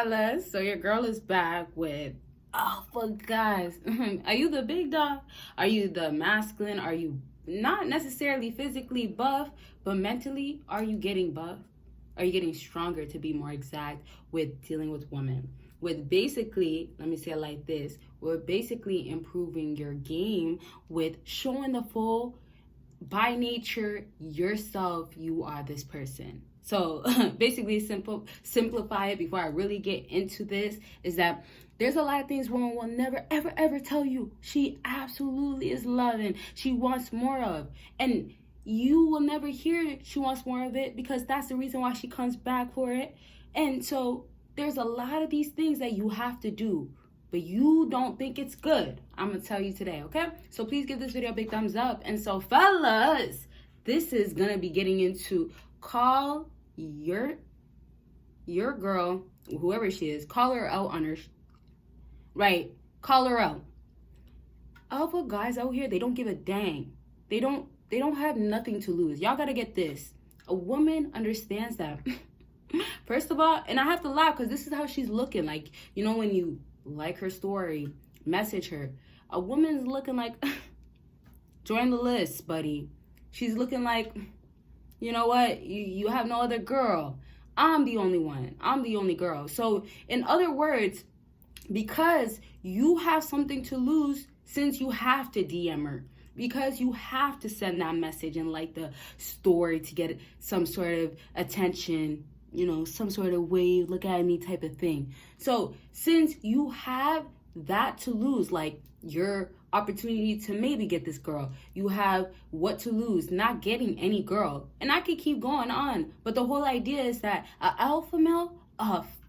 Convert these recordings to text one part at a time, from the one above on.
fellas, so your girl is back with alpha guys. Are you the big dog? Are you the masculine? Are you not necessarily physically buff, but mentally, are you getting buff? Are you getting stronger, to be more exact, with dealing with women? With basically, let me say it like this, we're basically improving your game with showing the full, by nature, yourself, you are this person. So basically simplify it before I really get into this is that there's a lot of things women will never, ever, ever tell you she absolutely is loving, she wants more of. And you will never hear she wants more of it because that's the reason why she comes back for it. And so there's a lot of these things that you have to do, but you don't think it's good. I'm going to tell you today, okay? So please give this video a big thumbs up. And so fellas, this is going to be getting into call your girl, whoever she is, call her out on her, right? Call her out. Alpha guys out here, they don't give a dang. They don't have nothing to lose. Y'all got to get this. A woman understands that. First of all, and I have to laugh because this is how she's looking. Like, you know, when you like her story, message her, a woman's looking like, join the list, buddy. She's looking like, you know what, you have no other girl. I'm the only one. I'm the only girl. So in other words, because you have something to lose, since you have to DM her, because you have to send that message and like the story to get some sort of attention, you know, some sort of wave, look at me type of thing. So since you have that to lose, like your opportunity to maybe get this girl, you have what to lose, not getting any girl. And I could keep going on, but the whole idea is that an alpha male,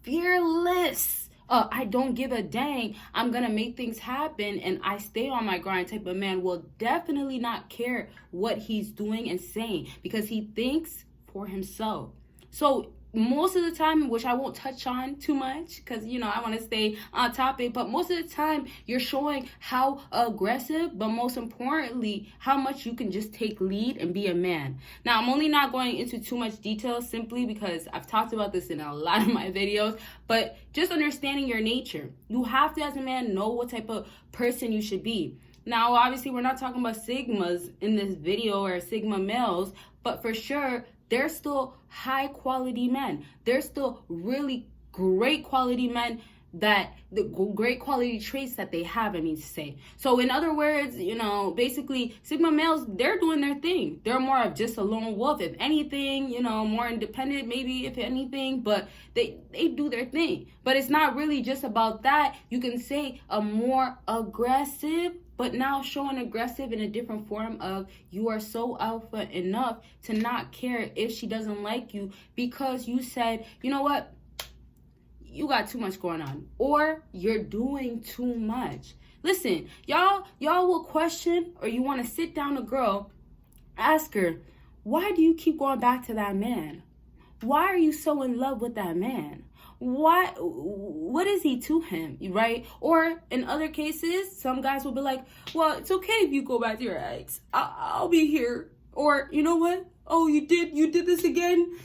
fearless, I don't give a dang, I'm gonna make things happen and I stay on my grind type of man will definitely not care what he's doing and saying because he thinks for himself. So most of the time, which I won't touch on too much because, you know, I want to stay on topic, but most of the time you're showing how aggressive, but most importantly, how much you can just take lead and be a man. Now, I'm only not going into too much detail simply because I've talked about this in a lot of my videos, but just understanding your nature. You have to, as a man, know what type of person you should be. Now, obviously, we're not talking about sigmas in this video or sigma males, but for sure, they're still high quality men. They're still really great quality men, that the great quality traits that they have, I mean to say. So in other words, you know, basically sigma males, they're doing their thing. They're more of just a lone wolf, if anything, you know, more independent maybe, if anything, but they do their thing. But it's not really just about that. You can say a more aggressive, but now showing aggressive in a different form of you are so alpha enough to not care if she doesn't like you because you said, you know what, you got too much going on or you're doing too much. Listen, y'all will question, or you want to sit down a girl, ask her, why do you keep going back to that man? Why are you so in love with that man? What is he to him, right? Or in other cases, some guys will be like, well, it's okay if you go back to your ex. I'll be here. Or, you know what? Oh, you did this again?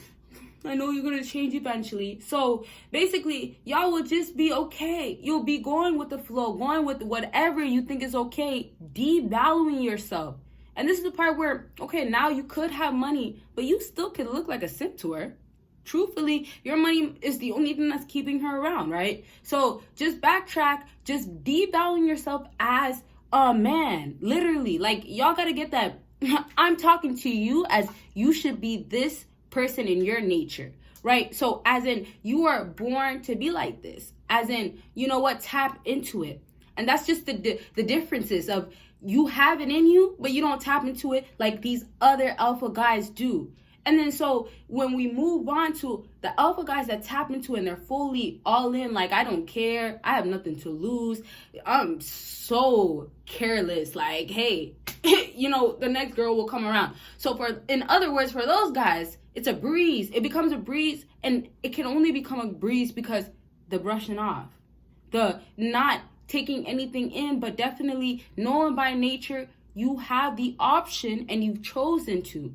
I know you're going to change eventually. So basically, y'all will just be okay. You'll be going with the flow, going with whatever you think is okay, devaluing yourself. And this is the part where, okay, now you could have money, but you still could look like a simp to her. Truthfully, your money is the only thing that's keeping her around, right? So just backtrack, just devaluing yourself as a man. Literally, like, y'all got to get that. I'm talking to you as you should be this person in your nature, right? So as in, you are born to be like this. As in, you know what, tap into it. And that's just the differences of you have it in you, but you don't tap into it like these other alpha guys do. And then so when we move on to the alpha guys that tap into it and they're fully all in, like, I don't care, I have nothing to lose, I'm so careless, like, hey, you know, the next girl will come around. So in other words, for those guys, it's a breeze. It becomes a breeze, and it can only become a breeze because the brushing off, the not taking anything in, but definitely knowing by nature you have the option and you've chosen to.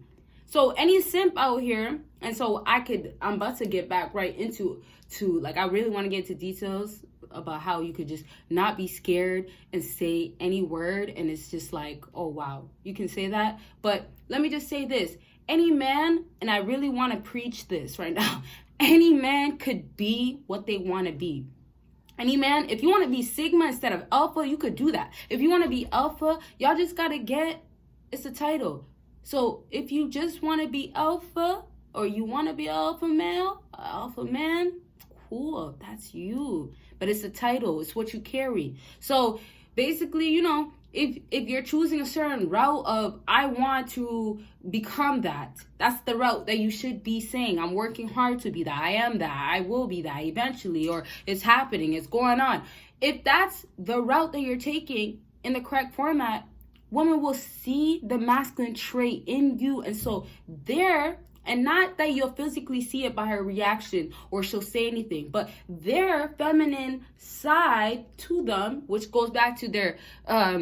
So any simp out here, and so I'm about to get back right into like, I really want to get into details about how you could just not be scared and say any word, and it's just like, oh wow, you can say that. But let me just say this: any man, and I really want to preach this right now, any man could be what they want to be. Any man, if you want to be Sigma instead of Alpha, you could do that. If you want to be Alpha, y'all just gotta it's a title. So if you just want to be Alpha, or you want to be Alpha male, Alpha man, cool, that's you. But it's a title, it's what you carry. So basically, you know, if you're choosing a certain route of, I want to become that, that's the route that you should be saying. I'm working hard to be that. I am that. I will be that eventually, or it's happening, it's going on. If that's the route that you're taking in the correct format, women will see the masculine trait in you. And so and not that you'll physically see it by her reaction or she'll say anything, but their feminine side to them, which goes back to their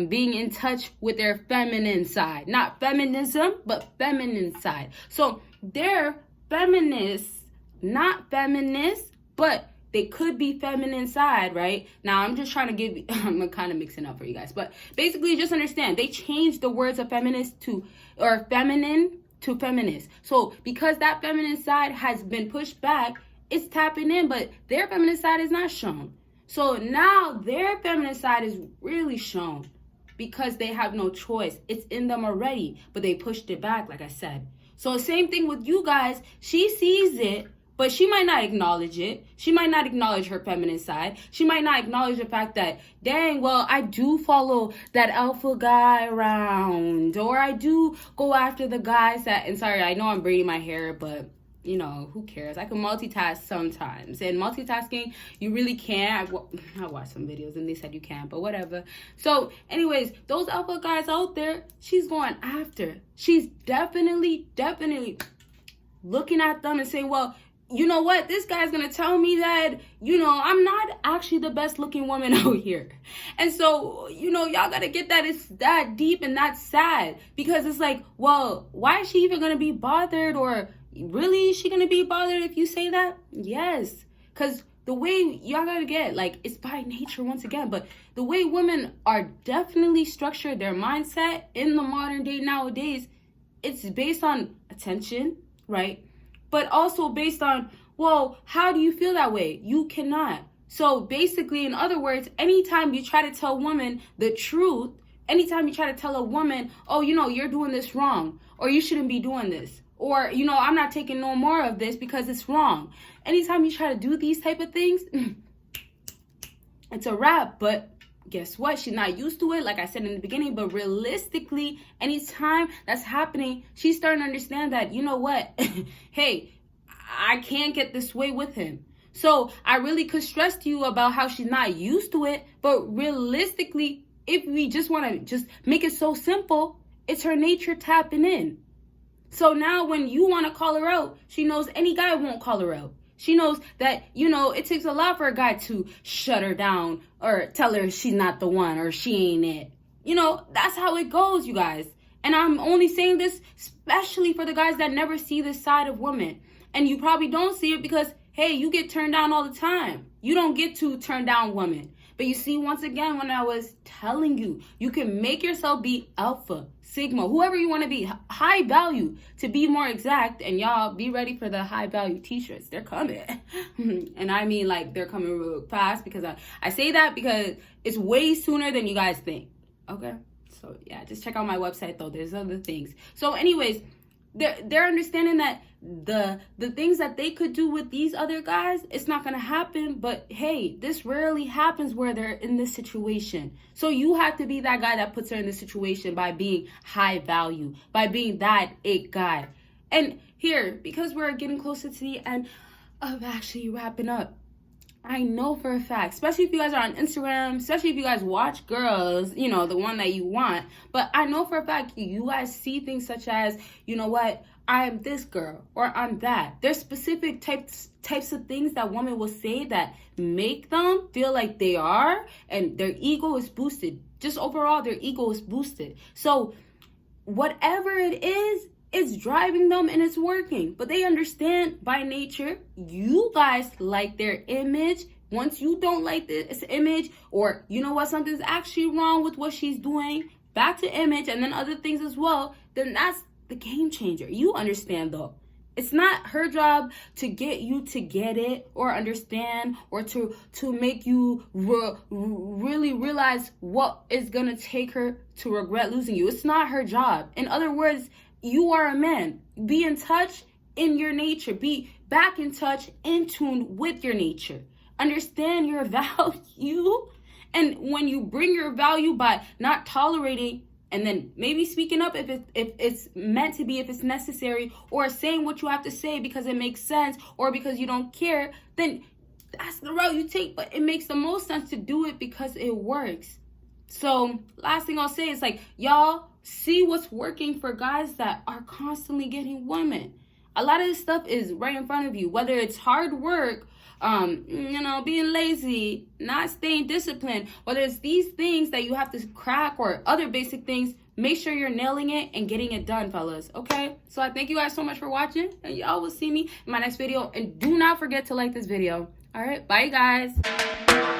being in touch with their feminine side. Not feminism, but feminine side. So they're feminists, not feminists, but they could be feminine side, right? Now, I'm just trying to I'm kind of mixing up for you guys. But basically, just understand, they changed the words of feminist or feminine to feminist. So because that feminine side has been pushed back, it's tapping in, but their feminine side is not shown. So now their feminine side is really shown because they have no choice. It's in them already, but they pushed it back, like I said. So same thing with you guys. She sees it, but she might not acknowledge it. She might not acknowledge her feminine side. She might not acknowledge the fact that, dang, well, I do follow that alpha guy around. Or I do go after the guys that, and sorry, I know I'm braiding my hair, but, you know, who cares? I can multitask sometimes. And multitasking, you really can't. I watched some videos and they said you can't, but whatever. So, anyways, those alpha guys out there, she's going after. She's definitely looking at them and saying, well, you know what? This guy's going to tell me that, you know, I'm not actually the best looking woman out here. And so, you know, y'all got to get that it's that deep and that sad, because it's like, well, why is she even going to be bothered? Or really, is she going to be bothered if you say that? Yes. Because the way y'all got to get, like, it's by nature once again, but the way women are definitely structured, their mindset in the modern day nowadays, it's based on attention, right? But also based on, well, how do you feel that way? You cannot. So basically, in other words, anytime you try to tell women the truth, anytime you try to tell a woman, oh, you know, you're doing this wrong, or you shouldn't be doing this, or, you know, I'm not taking no more of this because it's wrong. Anytime you try to do these type of things, it's a wrap. But guess what? She's not used to it, like I said in the beginning. But realistically, anytime that's happening, she's starting to understand that, you know what? Hey, I can't get this way with him. So I really could stress to you about how she's not used to it. But realistically, if we just want to just make it so simple, it's her nature tapping in. So now when you want to call her out, she knows any guy won't call her out. She knows that, you know, it takes a lot for a guy to shut her down or tell her she's not the one or she ain't it. You know, that's how it goes, you guys. And I'm only saying this especially for the guys that never see this side of women. And you probably don't see it because, hey, you get turned down all the time. You don't get to turn down women. But you see, once again, when I was telling you, you can make yourself be alpha, sigma, whoever you want to be, high value, to be more exact. And y'all be ready for the high value t-shirts. They're coming. And I mean, like, they're coming real fast, because I say that because it's way sooner than you guys think. Okay? So, yeah, just check out my website, though. There's other things. So, anyways, they're understanding that the things that they could do with these other guys, it's not going to happen. But hey, this rarely happens where they're in this situation. So you have to be that guy that puts her in this situation by being high value, by being that it guy. And here, because we're getting closer to the end of actually wrapping up, I know for a fact, especially if you guys are on Instagram, especially if you guys watch girls, you know, the one that you want. But I know for a fact you guys see things such as, you know what, I am this girl or I'm that. There's specific types of things that women will say that make them feel like they are, and their ego is boosted. Just overall, their ego is boosted. So whatever it is, it's driving them and it's working. But they understand by nature, you guys like their image. Once you don't like this image, or you know what, something's actually wrong with what she's doing, back to image and then other things as well, then that's the game changer. You understand though. It's not her job to get you to get it or understand or to make you really realize what is going to take her to regret losing you. It's not her job. In other words, you are a man. Be in touch in your nature. Be back in touch, in tune with your nature. Understand your value. And when you bring your value by not tolerating and then maybe speaking up if it's meant to be, if it's necessary, or saying what you have to say because it makes sense or because you don't care, then that's the route you take. But it makes the most sense to do it because it works. So last thing I'll say is, like, y'all see what's working for guys that are constantly getting women. A lot of this stuff is right in front of you, whether it's hard work, being lazy, not staying disciplined, whether it's these things that you have to crack or other basic things. Make sure you're nailing it and getting it done, fellas. Okay? So I thank you guys so much for watching, and y'all will see me in my next video. And do not forget to like this video. All right? Bye, guys.